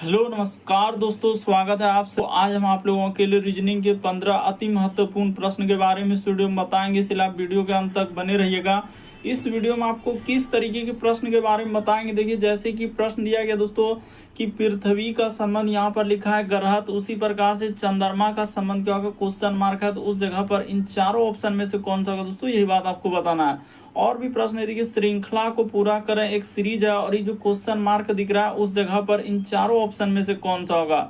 Hello नमस्कार दोस्तों, स्वागत है आपसे। आज हम आप लोगों के लिए रीजनिंग के 15 अति महत्वपूर्ण प्रश्न के बारे में इस वीडियो में बताएंगे, इसलिए आप वीडियो के अंत तक बने रहिएगा। इस वीडियो में आपको किस तरीके के प्रश्न के बारे में बताएंगे। देखिए, जैसे कि प्रश्न दिया गया दोस्तों कि पृथ्वी का संबंध यहाँ पर लिखा है ग्रह, तो उसी प्रकार से चंद्रमा का संबंध क्या होगा, क्वेश्चन मार्क है, तो उस जगह पर इन चारों ऑप्शन में से कौन सा होगा दोस्तों, यही बात आपको बताना है। और भी प्रश्न है, देखिए श्रृंखला को पूरा करें, एक सीरीज है और ये जो क्वेश्चन मार्क दिख रहा है उस जगह पर इन चारों ऑप्शन में से कौन सा होगा।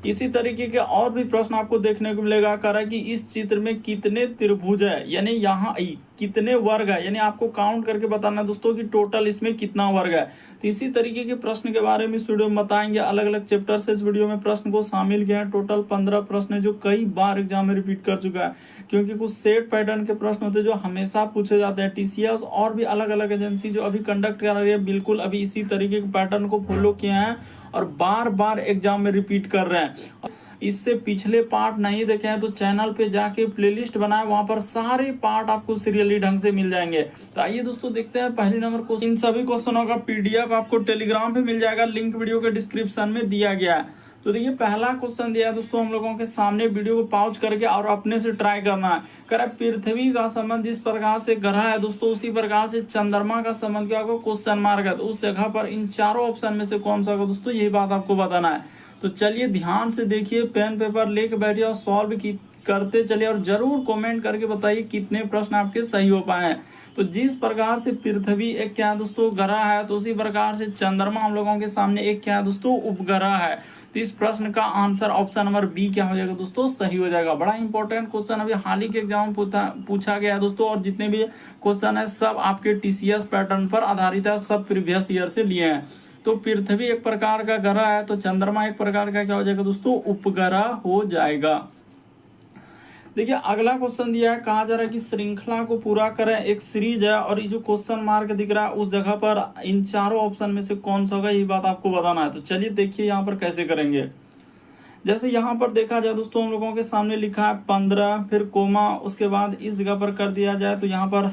इसी तरीके के और भी प्रश्न आपको देखने को मिलेगा। कह रहा है कि इस चित्र में कितने त्रिभुज है, यानी यहाँ कितने वर्ग है, यानी आपको काउंट करके बताना है दोस्तों कि टोटल इसमें कितना वर्ग है। तो इसी तरीके के प्रश्न के बारे में इस वीडियो में बताएंगे। अलग अलग चैप्टर से इस वीडियो में प्रश्न को शामिल किया है। टोटल 15 प्रश्न है जो कई बार एग्जाम में रिपीट कर चुका है, क्योंकि कुछ सेट पैटर्न के प्रश्न होते हैं जो हमेशा पूछे जाते हैं। टीसीएस और भी अलग अलग एजेंसी जो अभी कंडक्ट कर रही है, बिल्कुल अभी इसी तरीके के पैटर्न को फॉलो किए हैं और बार बार एग्जाम में रिपीट कर रहे हैं। इससे पिछले पार्ट नहीं देखे हैं तो चैनल पे जाके प्लेलिस्ट बनाए, वहां पर सारे पार्ट आपको सीरियली ढंग से मिल जाएंगे। तो आइए दोस्तों देखते हैं पहले नंबर क्वेश्चन। इन सभी क्वेश्चनों का पीडीएफ आपको टेलीग्राम पे मिल जाएगा, लिंक वीडियो के डिस्क्रिप्शन में दिया गया है। तो देखिए, पहला क्वेश्चन दिया है दोस्तों हम लोगों के सामने, वीडियो को पॉज करके और अपने से ट्राई करना है। कह पृथ्वी का संबंध जिस प्रकार से ग्रह है दोस्तों, उसी प्रकार से चंद्रमा का संबंध क्या होगा, क्वेश्चन मार्क है, तो उस जगह पर इन चारों ऑप्शन में से कौन सा होगा दोस्तों, यही बात आपको बताना है। तो चलिए ध्यान से देखिए, पेन पेपर लेके बैठिए और सॉल्व करते चलिए और जरूर कमेंट करके बताइए कितने प्रश्न आपके सही हो पाए हैं। तो जिस प्रकार से पृथ्वी एक क्या है दोस्तों, ग्रह है, तो उसी प्रकार से चंद्रमा हम लोगों के सामने एक क्या है दोस्तों, उपग्रह है। तो इस प्रश्न का आंसर ऑप्शन नंबर बी क्या हो जाएगा दोस्तों, सही हो जाएगा। बड़ा इंपॉर्टेंट क्वेश्चन अभी हाल ही के एग्जाम में पूछा गया है दोस्तों, और जितने भी क्वेश्चन है सब आपके टीसीएस पैटर्न पर आधारित है, सब प्रीवियस ईयर से लिए हैं। तो पृथ्वी एक प्रकार का ग्रह है, तो चंद्रमा एक प्रकार का क्या हो जाएगा दोस्तों, उपग्रह हो जाएगा। देखिए अगला क्वेश्चन दिया है, कहा जा रहा है कि श्रृंखला को पूरा करें, एक सीरीज है और ये जो क्वेश्चन मार्क दिख रहा है उस जगह पर इन चारों ऑप्शन में से कौन सा होगा, यही बात आपको बताना है। तो चलिए देखिए यहाँ पर कैसे करेंगे। जैसे यहाँ पर देखा जाए दोस्तों, हम लोगों के सामने लिखा है 15, फिर कोमा, उसके बाद इस जगह पर कर दिया जाए तो यहाँ पर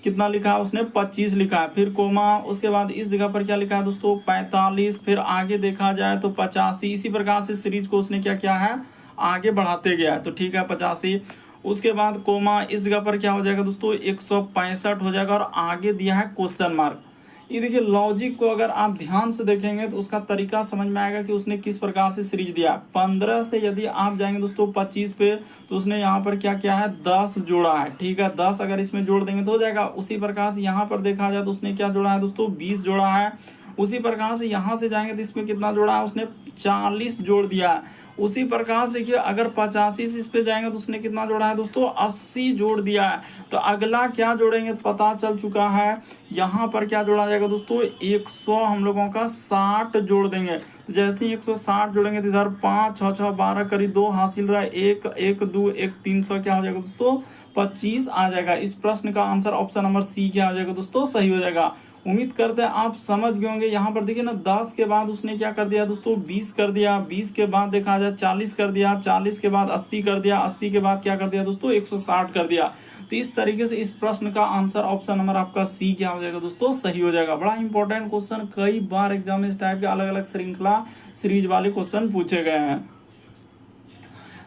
कितना लिखा है उसने, 25 लिखा है, फिर कोमा, उसके बाद इस जगह पर क्या लिखा है दोस्तों, 45, फिर आगे देखा जाए तो 85। इसी प्रकार से सीरीज को उसने क्या किया है, आगे बढ़ाते गया है। तो ठीक है 85, उसके बाद कोमा, इस जगह पर क्या हो जाएगा दोस्तों, 165 हो जाएगा, और आगे दिया है क्वेश्चन मार्क। ये देखिए लॉजिक को अगर आप ध्यान से देखेंगे तो उसका तरीका समझ में आएगा कि उसने किस प्रकार से सीरीज दिया। 15 से यदि आप जाएंगे दोस्तों 25 पे, तो उसने यहाँ पर क्या किया है, 10 जोड़ा है। ठीक है, 10 अगर इसमें जोड़ देंगे तो हो जाएगा। उसी प्रकार से यहाँ पर देखा जाए तो उसने क्या जोड़ा है दोस्तों, 20 जोड़ा है। उसी प्रकार से यहाँ से जाएंगे तो इसमें कितना जोड़ा है, उसने 40 जोड़ दिया है। उसी प्रकार देखिए अगर 85 से इस पे जाएंगे तो उसने कितना जोड़ा है दोस्तों, 80 जोड़ दिया है। तो अगला क्या जोड़ेंगे तो पता चल चुका है, यहाँ पर क्या जोड़ा जाएगा दोस्तों, 100 हम लोगों का 60 जोड़ देंगे। तो जैसे ही 160 जोड़ेंगे तो इधर 5 6 6 12 करीब 2 हासिल रहा है, 1 1 2 1 300 क्या हो जाएगा दोस्तों, 25 आ जाएगा। इस प्रश्न का आंसर ऑप्शन नंबर सी क्या हो जाएगा दोस्तों, सही हो जाएगा। उम्मीद करते हैं आप समझ गए होंगे। यहाँ पर देखिए ना, 10 के बाद उसने क्या कर दिया दोस्तों, 20 कर दिया, 20 के बाद देखा जाए 40 कर दिया, 40 के बाद 80 कर दिया, 80 के बाद क्या कर दिया दोस्तों, 160 कर दिया। तो इस तरीके से इस प्रश्न का आंसर ऑप्शन नंबर आपका सी क्या हो जाएगा दोस्तों, सही हो जाएगा। बड़ा इंपॉर्टेंट क्वेश्चन, कई बार एग्जाम में इस टाइप के अलग अलग श्रृंखला सीरीज वाले क्वेश्चन पूछे गए हैं।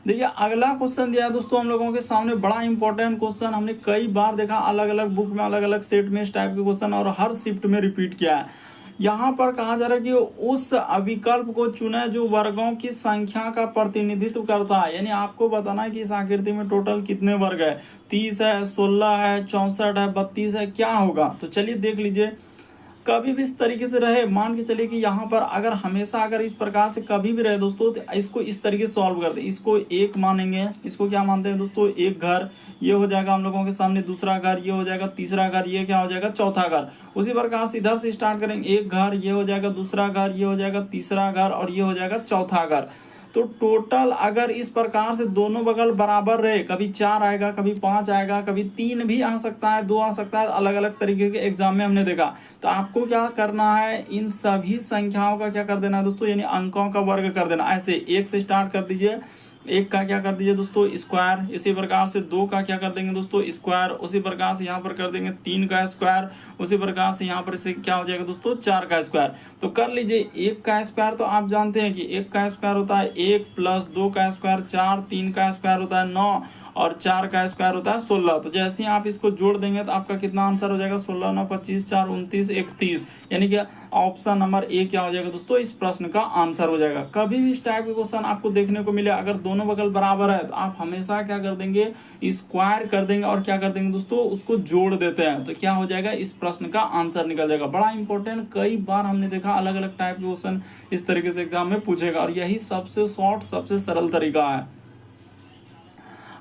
देखिए अगला क्वेश्चन दिया है दोस्तों हम लोगों के सामने, बड़ा इंपॉर्टेंट क्वेश्चन, हमने कई बार देखा अलग अलग बुक में, अलग अलग सेट में इस टाइप के क्वेश्चन, और हर शिफ्ट में रिपीट किया है। यहाँ पर कहा जा रहा है कि उस विकल्प को चुने जो वर्गों की संख्या का प्रतिनिधित्व करता है। यानी आपको बताना है कि इस आकृति में टोटल कितने वर्ग है, 30 है, 16 है, 64 है, 32 है, क्या होगा। तो चलिए देख लीजिए, कभी भी इस तरीके से रहे, मान के चलिए कि यहाँ पर अगर हमेशा अगर इस प्रकार से कभी भी रहे दोस्तों, तो इसको इस तरीके से सॉल्व करते हैं। इसको एक मानेंगे, इसको क्या मानते हैं दोस्तों, एक घर, ये हो जाएगा हम लोगों के सामने दूसरा घर, ये हो जाएगा तीसरा घर, ये क्या हो जाएगा चौथा घर। उसी प्रकार से इधर से स्टार्ट करेंगे, एक घर, ये हो जाएगा दूसरा घर, ये हो जाएगा तीसरा घर, और ये हो जाएगा चौथा घर। तो टोटल अगर इस प्रकार से दोनों बगल बराबर रहे, कभी 4 आएगा, कभी 5 आएगा, कभी 3 भी आ सकता है, 2 आ सकता है, अलग अलग तरीके के एग्जाम में हमने देखा। तो आपको क्या करना है, इन सभी संख्याओं का क्या कर देना है दोस्तों, यानी अंकों का वर्ग कर देना। ऐसे 1 से स्टार्ट कर दीजिए, एक का क्या कर दीजिए दोस्तों स्क्वायर, इसी प्रकार से 2 का क्या कर देंगे दोस्तों स्क्वायर, उसी प्रकार से यहाँ पर कर देंगे 3 का स्क्वायर, उसी प्रकार से यहाँ पर से क्या हो जाएगा दोस्तों 4 का स्क्वायर। तो कर लीजिए 1 का स्क्वायर, तो आप जानते हैं कि 1 का स्क्वायर होता है 1 प्लस 2 का स्क्वायर 4, 3 का स्क्वायर होता है 9 और 4 का स्क्वायर होता है 16। तो जैसे ही आप इसको जोड़ देंगे तो आपका कितना आंसर हो जाएगा 16 9 25 4 29 31, यानी कि ऑप्शन नंबर ए क्या हो जाएगा दोस्तों इस प्रश्न का आंसर हो जाएगा। कभी भी इस टाइप के क्वेश्चन आपको देखने को मिले, अगर दोनों बगल बराबर है तो आप हमेशा क्या कर देंगे स्क्वायर कर देंगे और क्या कर देंगे दोस्तों उसको जोड़ देते हैं, तो क्या हो जाएगा इस प्रश्न का आंसर निकल जाएगा। बड़ा इंपॉर्टेंट, कई बार हमने देखा अलग अलग टाइप के क्वेश्चन इस तरीके से एग्जाम में पूछेगा और यही सबसे शॉर्ट सबसे सरल तरीका है।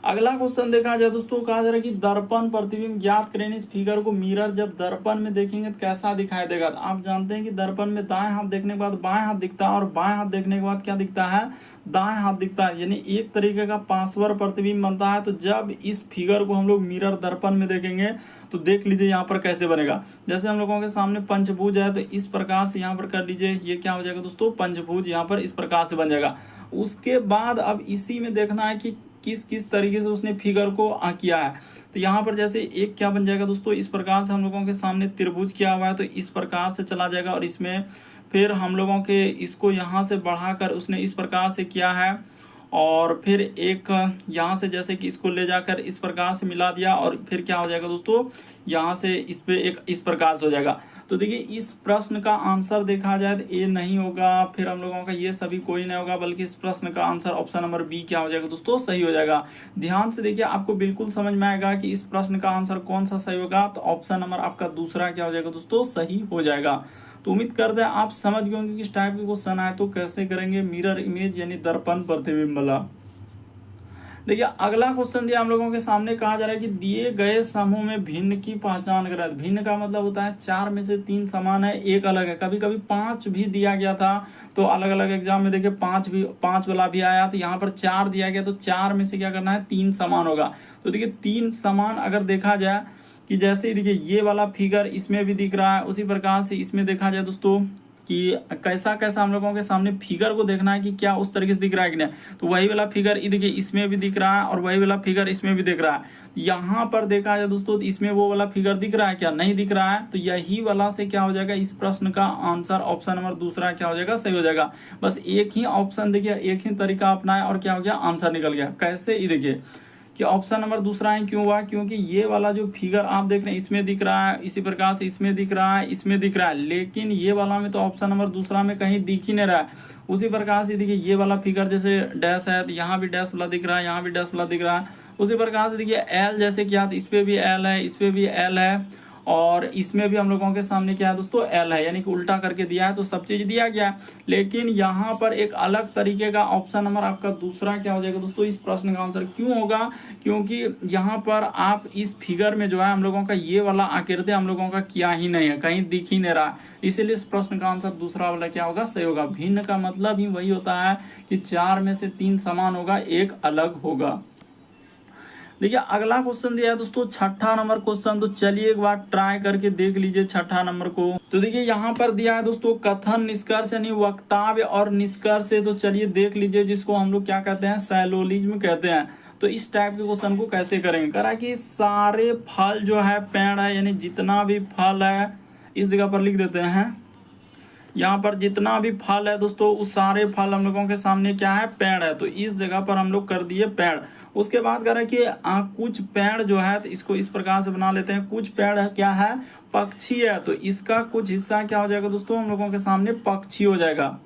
अगला क्वेश्चन देखा जाए दोस्तों, कहा जा रहा है कि दर्पण प्रतिबिंब ज्ञात करें, इस फिगर को मिरर जब दर्पण में देखेंगे तो कैसा दिखाई देगा। तो आप जानते हैं कि दर्पण में दाएं हाथ देखने के बाद बाएं हाथ दिखता है और बाएं हाथ देखने के बाद क्या दिखता है दाएं हाथ दिखता है, यानी एक तरीके का पार्श्व प्रतिबिंब बनता है। तो जब इस फिगर को हम लोग मिरर दर्पण में देखेंगे तो देख लीजिए यहाँ पर कैसे बनेगा। जैसे हम लोगों के सामने पंचभुज है तो इस प्रकार से यहाँ पर कर लीजिए, ये क्या हो जाएगा दोस्तों पंचभुज यहाँ पर इस प्रकार से बन जाएगा। उसके बाद अब इसी में देखना है कि किस किस तरीके से उसने फिगर को किया है। तो यहाँ पर जैसे एक क्या बन जाएगा दोस्तों इस प्रकार से हम लोगों के सामने त्रिभुज किया हुआ है तो इस प्रकार से चला जाएगा और इसमें फिर हम लोगों के इसको यहाँ से बढ़ाकर उसने इस प्रकार से किया है और फिर एक यहाँ से जैसे कि इसको ले जाकर इस प्रकार से मिला दिया और फिर क्या हो जाएगा दोस्तों यहाँ से इस पे एक इस प्रकार से हो जाएगा। तो देखिए इस प्रश्न का आंसर देखा जाए तो ए नहीं होगा, फिर हम लोगों का ये सभी कोई नहीं होगा, बल्कि इस प्रश्न का आंसर ऑप्शन नंबर बी क्या हो जाएगा दोस्तों सही हो जाएगा। ध्यान से देखिए आपको बिल्कुल समझ में आएगा कि इस प्रश्न का आंसर कौन सा सही होगा। तो ऑप्शन नंबर आपका दूसरा क्या हो जाएगा दोस्तों सही हो जाएगा। तो उम्मीद करते हैं आप समझ गए होंगे किस टाइप के क्वेश्चन आए तो कैसे करेंगे मिरर इमेज यानी दर्पण प्रतिबिंब वाला। देखिए अगला क्वेश्चन दिया हम लोगों के सामने, कहा जा रहा है कि दिए गए समूह में भिन्न की पहचान करें। भिन्न का मतलब होता है 4 में से 3 समान है, एक अलग है। कभी कभी 5 भी दिया गया था तो अलग अलग एग्जाम में देखिए 5 वाला भी आया, तो यहाँ पर 4 दिया गया तो 4 में से क्या करना है 3 समान होगा। तो देखिए 3 समान अगर देखा जाए कि जैसे ही देखिए ये वाला फिगर इसमें भी दिख रहा है, उसी प्रकार से इसमें देखा जाए दोस्तों कि कैसा कैसा हम लोगों के सामने फिगर को देखना है कि क्या उस तरीके से दिख रहा है कि नहीं। तो वही वाला फिगर देखिए इसमें भी दिख रहा है और वही वाला फिगर इसमें भी दिख रहा है। यहाँ पर देखा जाए दोस्तों तो इसमें वो वाला फिगर दिख रहा है क्या नहीं दिख रहा है, तो यही वाला से क्या हो जाएगा इस प्रश्न का आंसर ऑप्शन नंबर दूसरा क्या हो जाएगा सही हो जाएगा। बस एक ही ऑप्शन देखिए एक ही तरीका अपनाए और क्या हो गया आंसर निकल गया। कैसे ये देखिए कि ऑप्शन नंबर दूसरा है, क्यों हुआ क्योंकि ये वाला जो फिगर आप देख रहे हैं इसमें दिख रहा है, इसी प्रकार से इसमें दिख रहा है, इसमें दिख रहा है, लेकिन ये वाला में तो ऑप्शन नंबर दूसरा में कहीं दिख ही नहीं रहा है। उसी प्रकार से देखिए ये वाला फिगर जैसे डैश है तो यहाँ भी डैश वाला दिख रहा है, यहाँ भी डैश वाला दिख रहा है। उसी प्रकार से देखिए एल जैसे क्या इस पे भी एल है, इस पे भी एल है और इसमें भी हम लोगों के सामने क्या है दोस्तों एल है, यानी कि उल्टा करके दिया है तो सब चीज दिया गया है। लेकिन यहाँ पर एक अलग तरीके का ऑप्शन नंबर आपका दूसरा क्या हो जाएगा दोस्तों इस प्रश्न का आंसर क्यों होगा, क्योंकि यहाँ पर आप इस फिगर में जो है हम लोगों का ये वाला आकृति हम लोगों का किया ही नहीं है, कहीं दिख ही नहीं रहा, इसीलिए इस प्रश्न का आंसर दूसरा वाला क्या होगा सही होगा। भिन्न का मतलब ही वही होता है कि 4 में से 3 समान होगा, एक अलग होगा। देखिए अगला क्वेश्चन दिया है दोस्तों 6ठा नंबर क्वेश्चन, तो चलिए एक बार ट्राई करके देख लीजिए 6ठा नंबर को। तो देखिए यहाँ पर दिया है दोस्तों कथन निष्कर्ष यानी वक्तव्य और निष्कर्ष, तो चलिए देख लीजिए जिसको हम लोग क्या कहते हैं सैलोलिज्म कहते हैं। तो इस टाइप के क्वेश्चन को कैसे करेंगे, करा कि सारे फल जो है पेड़ है यानी जितना भी फल है इस जगह पर लिख देते हैं, यहाँ पर जितना भी फल है दोस्तों उस सारे फल हम लोगों के सामने क्या है पेड़ है, तो इस जगह पर हम लोग कर दिए पेड़। उसके बाद कह रहे कि कुछ पेड़ जो है तो इसको इस प्रकार से बना लेते हैं, कुछ पेड़ है क्या है पक्षी है, तो इसका कुछ हिस्सा क्या हो जाएगा दोस्तों हम लोगों के सामने पक्षी हो जाएगा।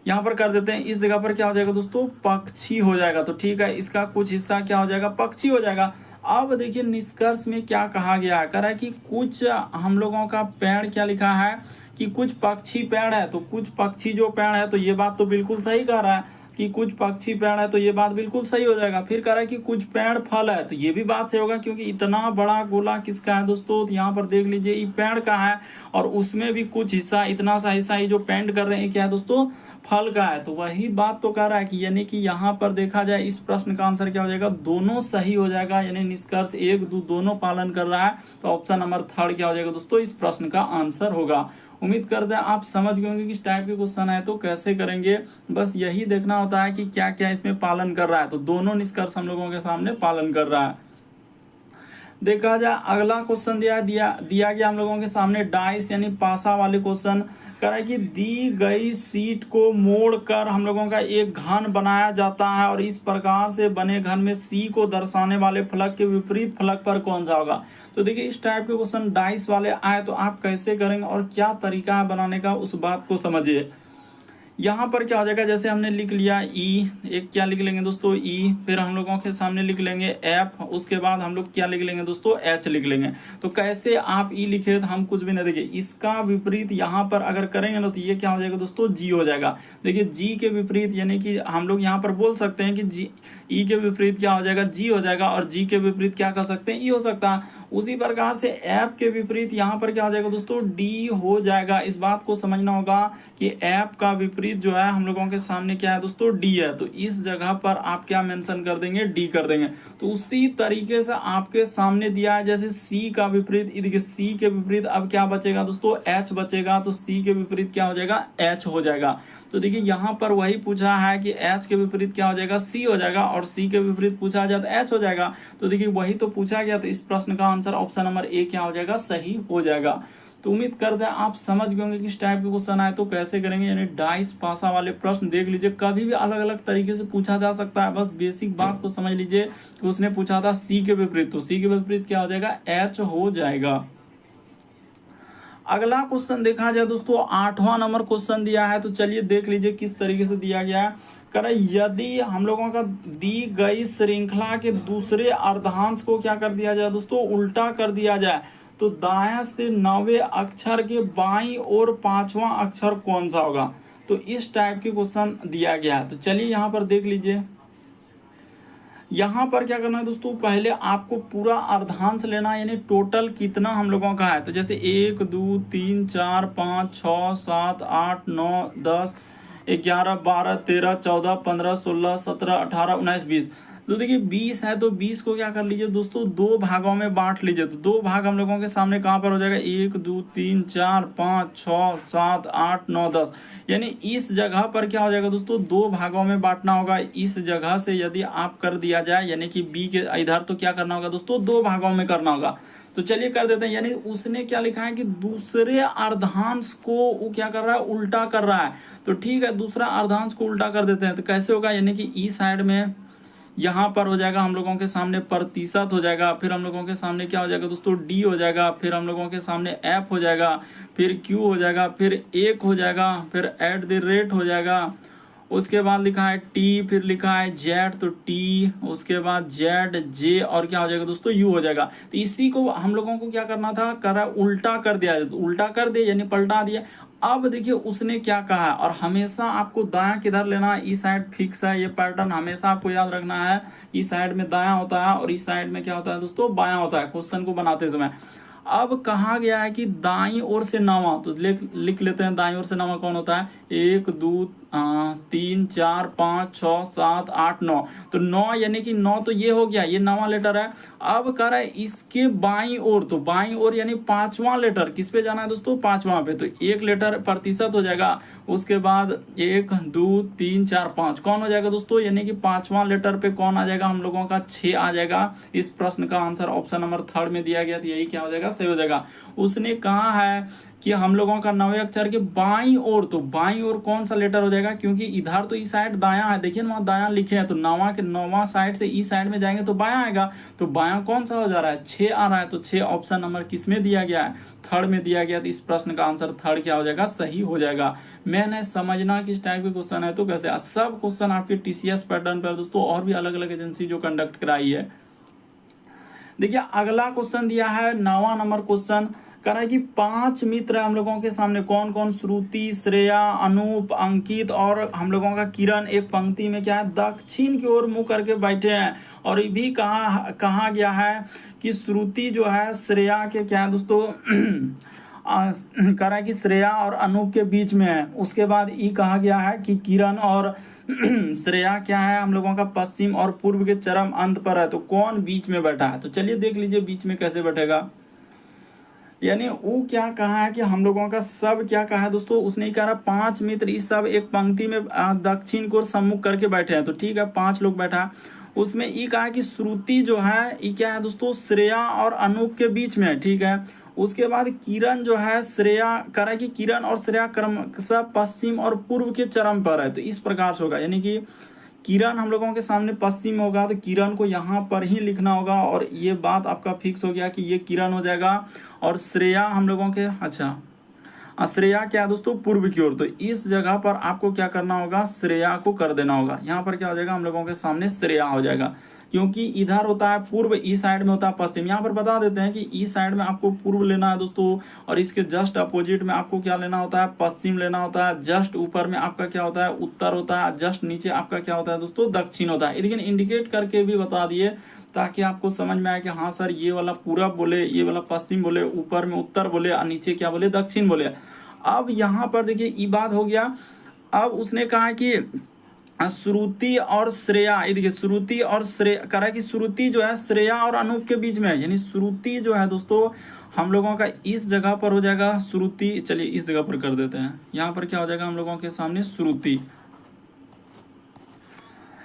यहाँ पर कर देते हैं इस जगह पर क्या हो जाएगा दोस्तों पक्षी हो जाएगा, तो ठीक है इसका कुछ हिस्सा क्या हो जाएगा पक्षी हो जाएगा। अब देखिए निष्कर्ष में क्या कहा गया है, कह रहा है कि कुछ हम लोगों का पेड़ क्या लिखा है कि कुछ पक्षी पेड़ है, तो कुछ पक्षी जो पेड़ है तो ये बात तो बिल्कुल सही कह रहा है कि कुछ पक्षी पेड़ है, तो ये बात बिल्कुल सही हो जाएगा। फिर कह रहा है कि कुछ पेड़ फल है, तो ये भी बात सही होगा क्योंकि इतना बड़ा गोला किसका है दोस्तों, तो यहाँ पर देख लीजिए ये पेड़ का है और उसमें भी कुछ हिस्सा इतना सा हिस्सा ये जो पेंट कर रहे हैं क्या है दोस्तों फल का है, तो वही बात तो कह रहा है कि यानी कि यहाँ पर देखा जाए इस प्रश्न का आंसर क्या हो जाएगा दोनों सही हो जाएगा, यानी निष्कर्ष 1 2 दोनों पालन कर रहा है। तो ऑप्शन नंबर 3 क्या हो जाएगा दोस्तों इस प्रश्न का आंसर होगा। उम्मीद करते हैं आप समझ गए होंगे किस टाइप के क्वेश्चन है तो कैसे करेंगे। बस यही देखना होता है कि क्या क्या इसमें पालन कर रहा है। तो दोनों निष्कर्ष हम लोगों के सामने पालन कर रहा है। देखा जाए अगला क्वेश्चन दिया गया हम लोगों के सामने डाइस यानी पासा वाले क्वेश्चन कह रहा है कि दी गई सीट को मोड़कर हम लोगों का एक घन बनाया जाता है और इस प्रकार से बने घन में सी को दर्शाने वाले फलक के विपरीत फलक पर कौन सा होगा। तो देखिए इस टाइप के क्वेश्चन डाइस वाले आए तो आप कैसे करेंगे और क्या तरीका है बनाने का उस बात को समझिए। यहाँ पर क्या हो जाएगा, जैसे हमने लिख लिया ई, एक क्या लिख लेंगे दोस्तों ई, फिर हम लोगों के सामने लिख लेंगे एफ, उसके बाद हम लोग क्या लिख लेंगे दोस्तों एच लिख लेंगे। तो कैसे आप ई लिखे तो हम कुछ भी नहीं, देखिए इसका विपरीत यहाँ पर अगर करेंगे ना तो ये क्या हो जाएगा दोस्तों जी हो जाएगा। देखिए जी के विपरीत यानी कि हम लोग यहाँ पर बोल सकते हैं कि जी ई के विपरीत क्या हो जाएगा जी हो जाएगा और जी के विपरीत क्या कर सकते हैं ई हो सकता है। उसी प्रकार से एफ के विपरीत यहाँ पर क्या हो जाएगा दोस्तों डी हो जाएगा। इस बात को समझना होगा कि एफ का विपरीत जो है हम लोगों के सामने क्या है दोस्तों डी है, तो इस जगह पर आप क्या मेंशन कर देंगे डी कर देंगे। तो उसी तरीके से आपके सामने दिया है जैसे सी का विपरीत, देखिए सी के विपरीत अब क्या बचेगा दोस्तों एच बचेगा, तो सी के विपरीत क्या हो जाएगा एच हो जाएगा। तो देखिए यहाँ पर वही पूछा है कि एच के विपरीत क्या हो जाएगा सी हो जाएगा और सी के विपरीत पूछा जाए तो एच हो जाएगा। तो देखिए वही तो पूछा गया, तो इस प्रश्न का आंसर ऑप्शन नंबर ए क्या हो जाएगा सही हो जाएगा। तो उम्मीद करते हैं आप समझ गए होंगे किस टाइप के क्वेश्चन आए तो कैसे करेंगे, यानी डाइस पासा वाले प्रश्न देख लीजिए, कभी भी अलग अलग तरीके से पूछा जा सकता है। बस बेसिक बात को समझ लीजिए कि उसने पूछा था सी के विपरीत, तो सी के विपरीत क्या हो जाएगा एच हो जाएगा। अगला क्वेश्चन देखा जाए दोस्तों 8वां नंबर क्वेश्चन दिया है, तो चलिए देख लीजिए किस तरीके से दिया गया है। कह यदि हम लोगों का दी गई श्रृंखला के दूसरे अर्धांश को क्या कर दिया जाए दोस्तों उल्टा कर दिया जाए तो दाएं से 9वें अक्षर के बाईं ओर 5वां अक्षर कौन सा होगा। तो इस टाइप के क्वेश्चन दिया गया है। तो चलिए यहाँ पर देख लीजिए, यहाँ पर क्या करना है दोस्तों पहले आपको पूरा अर्धांश लेना, यानी टोटल कितना हम लोगों का है। तो जैसे 1 2 3 4 5 6 7 8 9 10 11 12 13 14 15 16 17 18 19 20। तो देखिए 20 है तो 20 को क्या कर लीजिए दोस्तों दो भागों में बांट लीजिए। तो दो भाग हम लोगों के सामने कहाँ पर हो जाएगा 1 2 3 4 5 6 7 8 9 10, यानी इस जगह पर क्या हो जाएगा दोस्तों दो भागों में बांटना होगा। इस जगह से यदि आप कर दिया जाए यानी कि बी के इधर, तो क्या करना होगा दोस्तों दो भागों में करना होगा। तो चलिए कर देते हैं, यानी उसने क्या लिखा है कि दूसरे अर्धांश को वो क्या कर रहा है उल्टा कर रहा है। तो ठीक है दूसरा अर्धांश को उल्टा कर देते हैं, तो कैसे होगा, यानी कि ई साइड में यहाँ पर हो जाएगा हम लोगों के सामने प्रतिशत हो जाएगा, फिर हम लोगों के सामने क्या हो जाएगा दोस्तों डी हो जाएगा, फिर हम लोगों के सामने एफ हो जाएगा, फिर क्यू हो जाएगा, फिर एक हो जाएगा, फिर एट द रेट हो जाएगा, उसके बाद लिखा है टी, फिर लिखा है जेड तो टी, उसके बाद जेड जे और क्या हो जाएगा दोस्तों यू हो जाएगा। तो इसी को हम लोगों को क्या करना था करा उल्टा कर दिया, तो उल्टा कर दिया यानी पलटा दिया। अब देखिए उसने क्या कहा, और हमेशा आपको दायां किधर लेना है, इस साइड फिक्स है, ये पैटर्न हमेशा आपको याद रखना है। इस साइड में दायां होता है और इस साइड में क्या होता है दोस्तों बायां होता है क्वेश्चन को बनाते समय। अब कहा गया है कि दाईं ओर से 9वां, तो लिख लेते हैं दाईं ओर से 9वां कौन होता है 1 2 3 4 5 6 7 8 9, तो 9 यानी कि 9 तो ये हो गया, ये 9वां लेटर है। अब कह रहा है इसके बाईं ओर, तो बाईं ओर यानी 5वां लेटर किस पे जाना है दोस्तों 5वां पे, तो एक लेटर प्रतिशत हो जाएगा। उसके बाद 1 2 3 4 5 कौन हो जाएगा दोस्तों, यानी कि 5वां लेटर पे कौन आ जाएगा हम लोगों का 6 आ जाएगा। इस प्रश्न का आंसर ऑप्शन नंबर 3 में दिया गया, तो यही क्या हो जाएगा सही हो जाएगा। उसने कहा है कि हम लोगों का 9वें अक्षर के बाईं ओर, तो बाईं ओर कौन सा लेटर हो जाएगा, क्योंकि इधर तो इस साइड दायां है, देखिए ना दायां लिखे हैं, तो 9वां साइड से इस साइड में जाएंगे तो बायां आएगा, तो बायां कौन सा हो जा रहा है 6 आ रहा है, तो 6 ऑप्शन नंबर किस में दिया गया है 3 में दिया गया। तो इस प्रश्न का आंसर 3 क्या हो जाएगा सही हो जाएगा। मैंने समझना किस टाइप के क्वेश्चन है तो कैसे, सब क्वेश्चन आपके टीसीएस पैटर्न पर दोस्तों, और भी अलग अलग एजेंसी जो कंडक्ट कराई है। देखिए अगला क्वेश्चन दिया है 9वां नंबर क्वेश्चन, कह रहा है कि 5 मित्र हम लोगों के सामने कौन कौन, श्रुति, श्रेया, अनूप, अंकित और हम लोगों का किरण एक पंक्ति में क्या है दक्षिण की ओर मुंह करके बैठे हैं। और ये भी कहा गया है कि श्रुति जो है श्रेया के क्या है दोस्तों कह रहा है कि श्रेया और अनूप के बीच में है। उसके बाद ये कहा गया है कि किरण और श्रेया क्या है हम लोगों का पश्चिम और पूर्व के चरम अंत पर है, तो कौन बीच में बैठा है। तो चलिए देख लीजिए बीच में कैसे बैठेगा। यानी वो क्या कहा है कि हम लोगों का सब क्या कहा है दोस्तों, उसने कहा रहा 5 मित्र इस सब एक पंक्ति में दक्षिण को सम्मुख करके बैठे हैं। तो ठीक है, 5 लोग बैठा, उसमें ये कहा कि श्रुति जो है ये क्या है दोस्तों, श्रेया और अनूप के बीच में है। ठीक है, उसके बाद किरण जो है श्रेया कह रहा है कि किरण और श्रेया क्रमशः पश्चिम और पूर्व के चरम पर है। तो इस प्रकार से होगा, यानी कि किरण हम लोगों के सामने पश्चिम होगा तो किरण को यहाँ पर ही लिखना होगा, और ये बात आपका फिक्स हो गया कि ये किरण हो जाएगा। और श्रेया हम लोगों के, अच्छा श्रेया क्या है दोस्तों, पूर्व की ओर। तो इस जगह पर आपको क्या करना होगा, श्रेया को कर देना होगा। यहाँ पर क्या हो जाएगा, हम लोगों के सामने श्रेया हो जाएगा, क्योंकि इधर होता है पूर्व, इस साइड में होता है पश्चिम। यहाँ पर बता देते हैं कि इस साइड में आपको पूर्व लेना है दोस्तों, और इसके जस्ट अपोजिट में आपको क्या लेना होता है, पश्चिम लेना होता है। जस्ट ऊपर में आपका क्या होता है, उत्तर होता है। जस्ट नीचे आपका क्या होता है दोस्तों, दक्षिण होता है। लेकिन इंडिकेट करके भी बता दिए ताकि आपको समझ में आए कि हाँ सर ये वाला पूरब बोले, ये वाला पश्चिम बोले, ऊपर में उत्तर बोले और नीचे क्या बोले, दक्षिण बोले। अब यहाँ पर देखिए ये बात हो गया। अब उसने कहा कि श्रुति और श्रेया, ये देखिए श्रुति और श्रेया कह रहा है कि श्रुति जो है श्रेया और अनूप के बीच में है। यानी श्रुति जो है दोस्तों हम लोगों का इस जगह पर हो जाएगा श्रुति। चलिए इस जगह पर कर देते हैं, यहाँ पर क्या हो जाएगा हम लोगों के सामने श्रुति,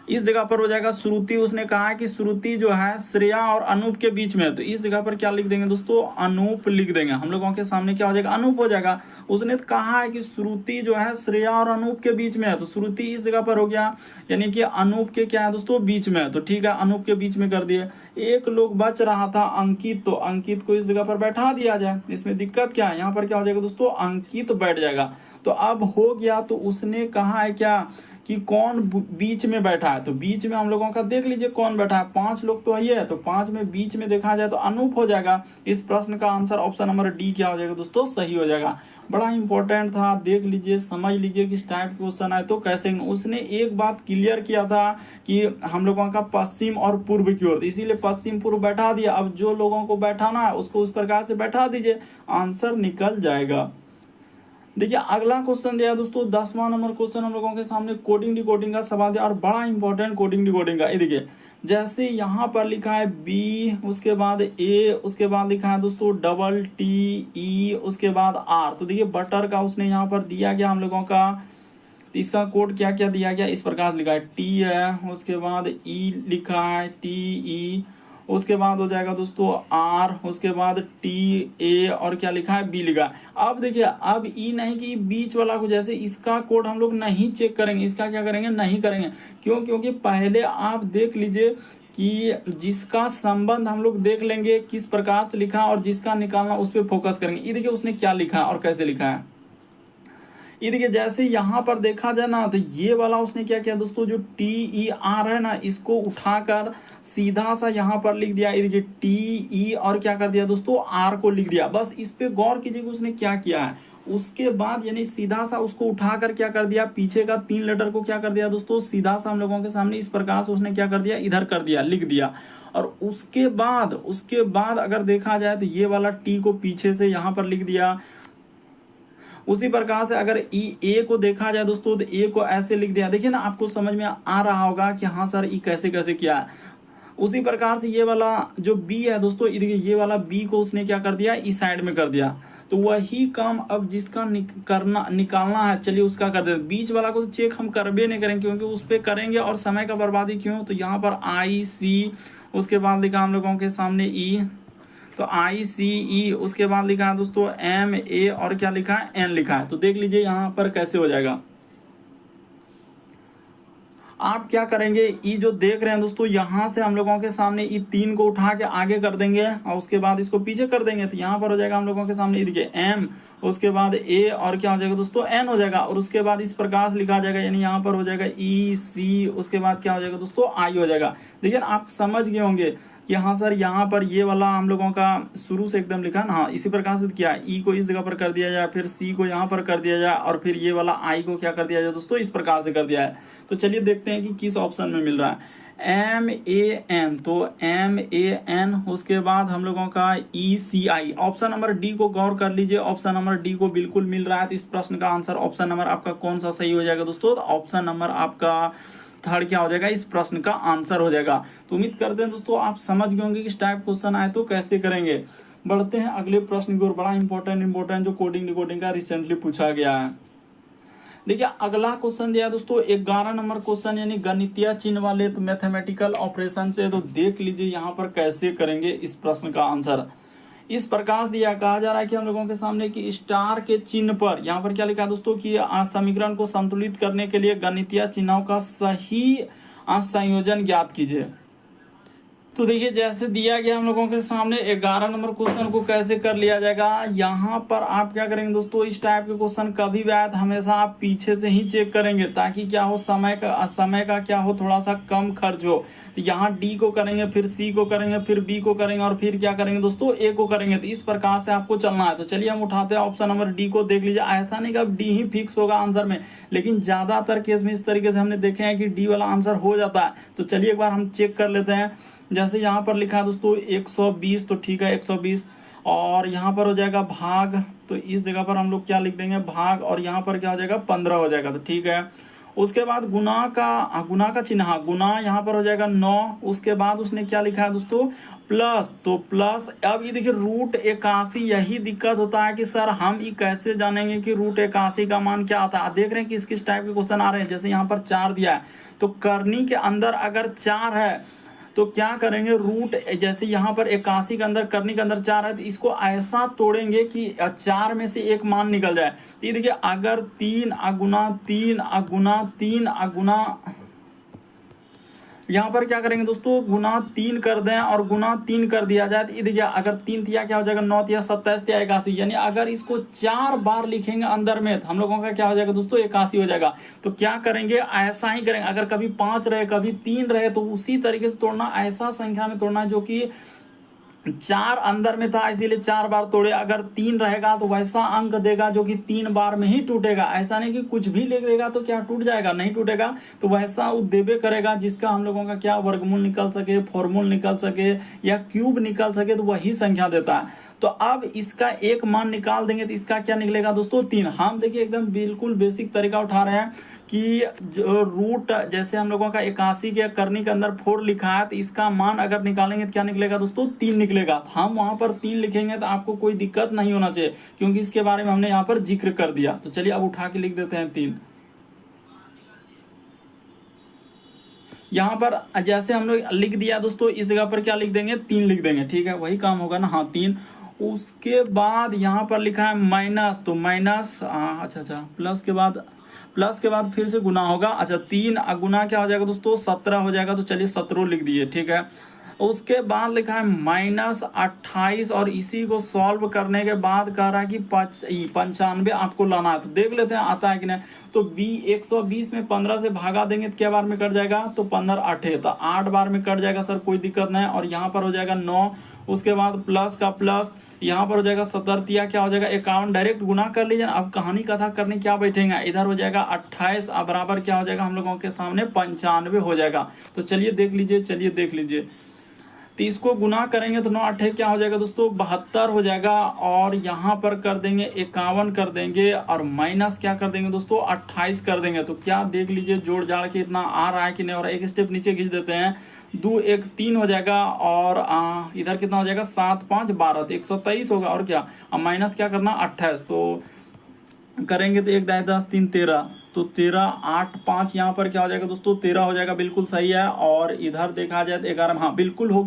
इस जगह पर हो जाएगा श्रुति। उसने कहा कि श्रुति जो है श्रेया और अनूप के बीच में है। तो इस जगह पर क्या लिख देंगे दोस्तों, अनूप लिख देंगे। हम लोगों के सामने क्या हो जाएगा, अनूप हो जाएगा। उसने कहा है कि श्रुति जो है श्रेया और अनूप के बीच में है, तो श्रुति इस जगह पर हो गया, यानी कि अनूप के क्या है दोस्तों, बीच में है। तो ठीक है, अनूप के बीच में कर दिए। एक लोग बच रहा था अंकित, तो अंकित को इस जगह पर बैठा दिया जाए, इसमें दिक्कत क्या है। यहाँ पर क्या हो जाएगा दोस्तों, अंकित बैठ जाएगा। तो अब हो गया। तो उसने कहा है क्या कि कौन बीच में बैठा है, तो बीच में हम लोगों का देख लीजिए कौन बैठा है, 5 लोग तो है, तो 5 में बीच में देखा जाए तो अनूप हो जाएगा। इस प्रश्न का आंसर ऑप्शन नंबर डी क्या हो जाएगा दोस्तों, सही हो जाएगा। बड़ा इंपॉर्टेंट था, देख लीजिए समझ लीजिए किस टाइप के क्वेश्चन आए तो कैसे। उसने एक बात क्लियर किया था कि हम लोगों का पश्चिम और पूर्व की ओर, इसीलिए पश्चिम पूर्व बैठा दिया। अब जो लोगों को बैठाना है उसको उस प्रकार से बैठा दीजिए, आंसर निकल जाएगा। देखिए अगला क्वेश्चन दिया दोस्तों, 10वां नंबर क्वेश्चन हम लोगों के सामने कोडिंग डिकोडिंग का सवाल दिया, और बड़ा इंपॉर्टेंट कोडिंग डिकोडिंग का। ये देखिए जैसे यहाँ पर लिखा है बी, उसके बाद ए, उसके बाद लिखा है दोस्तों डबल टी ई, उसके बाद आर। तो देखिए बटर का उसने यहाँ पर दिया गया हम लोगों का, तो इसका कोड क्या क्या दिया गया, इस प्रकार लिखा है टी है, उसके बाद ई लिखा है टी ई, उसके बाद हो जाएगा दोस्तों आर, उसके बाद टी ए, और क्या लिखा है बी लिखा है। अब देखिए अब ई नहीं कि बीच वाला को, जैसे इसका कोड हम लोग नहीं चेक करेंगे, इसका क्या करेंगे, नहीं करेंगे। क्यों, क्योंकि पहले आप देख लीजिए कि जिसका संबंध हम लोग देख लेंगे किस प्रकार से लिखा, और जिसका निकालना उस पर फोकस करेंगे। ये देखिए उसने क्या लिखा और कैसे लिखा है। ये देखिए जैसे यहाँ पर देखा जाए ना, तो ये वाला उसने क्या किया दोस्तों, जो टी ई आर है ना, इसको उठाकर सीधा सा यहाँ पर लिख दिया। ये देखिए टी ई और क्या कर दिया दोस्तों, आर को लिख दिया। बस इस पे गौर कीजिएगा उसने क्या किया है। उसके बाद यानी सीधा सा उसको उठाकर क्या कर दिया, पीछे का 3 लेटर को क्या कर दिया दोस्तों, सीधा सा हम लोगों के सामने इस प्रकार से उसने क्या कर दिया, इधर कर दिया, लिख दिया। और उसके बाद अगर देखा जाए तो ये वाला टी को पीछे से यहाँ पर लिख दिया। उसी प्रकार से अगर ए को देखा जाए दोस्तों, तो ए को ऐसे लिख दिया। देखिए ना, आपको समझ में आ रहा होगा कि हाँ सर ई कैसे कैसे किया है। उसी प्रकार से ये वाला जो बी है दोस्तों, देखिए ये वाला बी को उसने क्या कर दिया, इस साइड में कर दिया। तो वही काम अब जिसका निकालना है, चलिए उसका कर देते। बीच वाला को तो चेक हम करबे नहीं करेंगे, क्योंकि उस पर करेंगे और समय का बर्बादी क्यों। तो यहाँ पर आई सी, उसके बाद लिखा हम लोगों के सामने ई, तो आई सी ई, उसके बाद लिखा है दोस्तों एम ए, और क्या लिखा है, एन लिखा है। तो देख लीजिए यहाँ पर कैसे हो जाएगा। आप क्या करेंगे, ई जो देख रहे हैं दोस्तों, यहाँ से हम लोगों के सामने ई 3 को उठा के आगे कर देंगे, और उसके बाद इसको पीछे कर देंगे। तो यहाँ पर हो जाएगा हम लोगों के सामने देखिए एम, उसके बाद ए, और क्या हो जाएगा दोस्तों, एन हो जाएगा। और उसके बाद इस प्रकार से लिखा जाएगा, यानी यहाँ पर हो जाएगा ई सी, उसके बाद क्या हो जाएगा दोस्तों, आई हो जाएगा। देखिए आप समझ गए होंगे कि हाँ सर यहाँ पर ये वाला हम लोगों का शुरू से एकदम लिखा ना, हाँ इसी प्रकार से किया। ई को इस जगह पर कर दिया जाए, फिर सी को यहाँ पर कर दिया जाए, और फिर ये वाला आई को क्या कर दिया जाए दोस्तों, इस प्रकार से कर दिया है। तो चलिए देखते हैं कि किस ऑप्शन में मिल रहा है। एम ए एन, तो एम ए एन, उसके बाद हम लोगों का ई सी आई। ऑप्शन नंबर डी को गौर कर लीजिए, ऑप्शन नंबर डी को बिल्कुल मिल रहा है। तो इस प्रश्न का आंसर ऑप्शन नंबर आपका कौन सा सही हो जाएगा दोस्तों, तो ऑप्शन नंबर आपका थर्ड क्या हो जाएगा, इस प्रश्न का आंसर हो जाएगा। तो उम्मीद करते हैं दोस्तों आप समझ गए होंगे कि इस टाइप क्वेश्चन आए तो कैसे करेंगे। बढ़ते हैं अगले प्रश्न की ओर। बड़ा इंपॉर्टेंट जो कोडिंग डिकोडिंग का रिसेंटली पूछा गया है। देखिए अगला क्वेश्चन दिया है दोस्तों 11 नंबर क्वेश्चन, यानी गणितीय चिन्ह वाले तो मैथमेटिकल ऑपरेशन से। तो देख लीजिए यहाँ पर कैसे करेंगे इस प्रश्न का आंसर। इस प्रकार दिया कहा जा रहा है कि हम लोगों के सामने कि स्टार के चिन्ह पर यहाँ पर क्या लिखा है दोस्तों कि समीकरण को संतुलित करने के लिए गणितीय चिन्हों का सही संयोजन ज्ञात कीजिए। तो देखिए जैसे दिया गया हम लोगों के सामने 11 नंबर क्वेश्चन को कैसे कर लिया जाएगा। यहाँ पर आप क्या करेंगे दोस्तों, इस टाइप के क्वेश्चन कभी भी आए तो हमेशा आप पीछे से ही चेक करेंगे, ताकि क्या हो समय का क्या हो थोड़ा सा कम खर्च हो। यहाँ डी को करेंगे, फिर सी को करेंगे, फिर बी को करेंगे और फिर क्या करेंगे दोस्तों ए को करेंगे। तो इस प्रकार से आपको चलना है। तो चलिए हम उठाते हैं ऑप्शन नंबर डी को। देख लीजिए ऐसा नहीं कि अब डी ही फिक्स होगा आंसर में, लेकिन ज्यादातर केस में इस तरीके से हमने देखे हैं कि डी वाला आंसर हो जाता है। तो चलिए एक बार हम चेक कर लेते हैं। जैसे यहाँ पर लिखा है दोस्तों 120, तो ठीक है 120, और यहाँ पर हो जाएगा भाग, तो इस जगह पर हम लोग क्या लिख देंगे भाग, और यहाँ पर क्या हो जाएगा 15 हो जाएगा। तो ठीक है। उसके बाद गुना का चिन्ह, गुना यहाँ पर हो जाएगा 9। उसके बाद उसने क्या लिखा है दोस्तों प्लस, तो प्लस। अब ये देखिए रूट 81, यही दिक्कत होता है कि सर हम ये कैसे जानेंगे कि रूट 81 का मान क्या आता है। देख रहे हैं कि किस टाइप के क्वेश्चन आ रहे हैं। जैसे यहाँ पर 4 दिया है, तो करनी के अंदर अगर 4 है तो क्या करेंगे रूट, जैसे यहाँ पर 81 के अंदर करनी के अंदर 4 है, तो इसको ऐसा तोड़ेंगे कि 4 में से एक मान निकल जाए। ये देखिए अगर 3 अगुना 3 अगुना 3 अगुना, यहाँ पर क्या करेंगे दोस्तों गुना 3 कर दें और गुना 3 कर दिया जाए। तो ये देखिए अगर 3 तिया क्या हो जाएगा 9 तिया 27 तिया 81, यानी अगर इसको 4 बार लिखेंगे अंदर में तो हम लोगों का क्या हो जाएगा दोस्तों 81 हो जाएगा। तो क्या करेंगे ऐसा ही करेंगे, अगर कभी 5 रहे कभी 3 रहे तो उसी तरीके से तोड़ना, ऐसा संख्या में तोड़ना जो कि 4 अंदर में था इसीलिए 4 बार तोड़े। अगर 3 रहेगा तो वैसा अंक देगा जो कि 3 बार में ही टूटेगा। ऐसा नहीं कि कुछ भी लिख देगा तो क्या टूट जाएगा, नहीं टूटेगा। तो वैसा वो देवे करेगा जिसका हम लोगों का क्या वर्गमूल निकल सके, फॉर्मूल निकल सके या क्यूब निकल सके, तो वही संख्या देता है। तो अब इसका एक मान निकाल देंगे तो इसका क्या निकलेगा दोस्तों 3। हम देखिए एकदम बिल्कुल बेसिक तरीका उठा रहे हैं कि जो रूट, जैसे हम लोगों का 81 के करनी के अंदर 4 लिखा है, तो इसका मान अगर निकालेंगे तो क्या निकलेगा दोस्तों 3 निकलेगा। हम वहां पर 3 लिखेंगे तो आपको कोई दिक्कत नहीं होना चाहिए, क्योंकि इसके बारे में हमने यहाँ पर जिक्र कर दिया। तो चलिए अब उठा के लिख देते हैं 3। यहाँ पर जैसे हम लोग लिख दिया दोस्तों, इस जगह पर क्या लिख देंगे 3 लिख देंगे, ठीक है वही काम होगा ना, हाँ 3। उसके बाद यहाँ पर लिखा है माइनस, तो माइनस अच्छा प्लस के बाद फिर से गुना होगा। अच्छा 3 गुना क्या हो जाएगा दोस्तों 17 हो जाएगा। तो चलिए 17 लिख दिए, ठीक है। उसके बाद लिखा है -28, और इसी को सॉल्व करने के बाद कह रहा है कि 95 आपको लाना है। तो देख लेते हैं आता है कि नहीं। तो 120 में 15 से भागा देंगे तो क्या बार में कट जाएगा, तो 15 8, तो 8 बार में कट जाएगा सर, कोई दिक्कत नहीं। और यहाँ पर हो जाएगा 9, उसके बाद प्लस का प्लस, यहाँ पर हो जाएगा 70 तिया क्या हो जाएगा 51, डायरेक्ट गुना कर लीजिए। अब कहानी कथा करने क्या बैठेंगे, इधर हो जाएगा 28 बराबर क्या हो जाएगा हम लोगों के सामने 95 हो जाएगा। तो चलिए देख लीजिए, तो इसको गुना करेंगे तो 9 8 क्या हो जाएगा दोस्तों 72 हो जाएगा। और यहाँ पर कर देंगे 51 कर देंगे, और माइनस क्या कर देंगे दोस्तों 28 कर देंगे। तो क्या देख लीजिए जोड़ जाड़ के इतना आ रहा है कि नहीं। और एक स्टेप नीचे खींच देते हैं, 2 1 3 हो जाएगा, और इधर कितना हो जाएगा 7 5 12, तो 123 होगा। और क्या अब माइनस क्या करना 28, तो करेंगे तो 1 10 10 3 13, तो 13 8 5 यहाँ पर क्या हो जाएगा दोस्तों 13 हो जाएगा, बिल्कुल सही है। और इधर देखा जाए तो 11, हाँ बिल्कुल हो